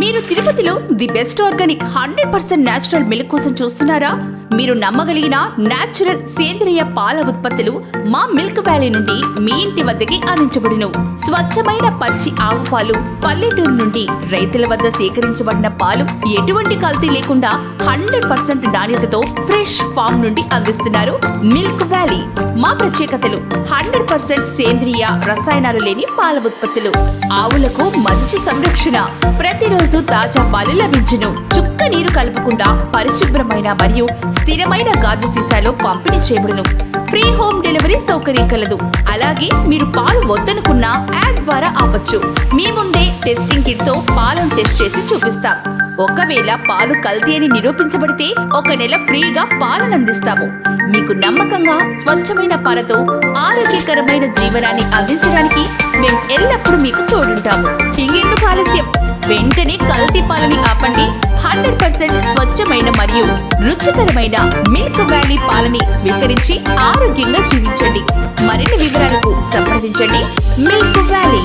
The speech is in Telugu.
మీరు తిరుపతిలో the best organic 100% natural milk కోసం చూస్తున్నారా? మీరు నమ్మగలిగిన న్యాచురల్ సేంద్రియ పాల ఉత్పత్తులు మా మిల్క్ వ్యాలీ నుండి మీ ఇంటి వద్దకి అందించబడును. స్వచ్ఛమైన పచ్చి ఆవు పాలు, పల్లెటూరు నుండి రైతుల వద్ద సేకరించబడిన పాలు, ఎటువంటి కల్తీ లేకుండా 100% నాణ్యతతో ఫ్రెష్ ఫామ్ నుండి అందిస్తున్నారు మిల్క్ వ్యాలీ. మా ప్రత్యేకతలు 100% సేంద్రియ రసాయనాలు లేని పాల ఉత్పత్తులు, ఆవులకు మంచి సంరక్షణ, ప్రతిరోజు తాజా పాలు లభించును. చుక్క నీరు కలపకుండా పరిశుభ్రమైన మరియు స్థిరమైన గాజు సీసాలో పంపిణీ చేయబడును. ఫ్రీ హోమ్ డెలివరీ సౌకర్యం కలదు. అలాగే మీరు పాలు వద్దనుకున్న యాప్ ద్వారా ఆపొచ్చు. మీ ముందే టెస్టింగ్ కిట్ తో పాలను టెస్ట్ చేసి చూపిస్తాం. ఒకవేళ పాలు కల్తీ అని నిరూపించబడితే 1 నెల ఫ్రీగా పాలను అందిస్తాము. మీకు నమ్మకంగా స్వచ్ఛమైన పాలతో ఆరోగ్యకరమైన జీవనాన్ని అందించడానికి మేము ఎల్లప్పుడూ మీకు తోడుంటాము. ఇంకెందుకు ఆలస్యం? వెంటనే కల్తీ పాలని ఆపండి. 100% స్వచ్ఛమైన మరియు రుచికరమైన మిల్క్ వ్యాలీ పాలని స్వీకరించి ఆరోగ్యంగా జీవించండి. మరిన్ని వివరాలకు సంప్రదించండి మిల్క్ వ్యాలీ.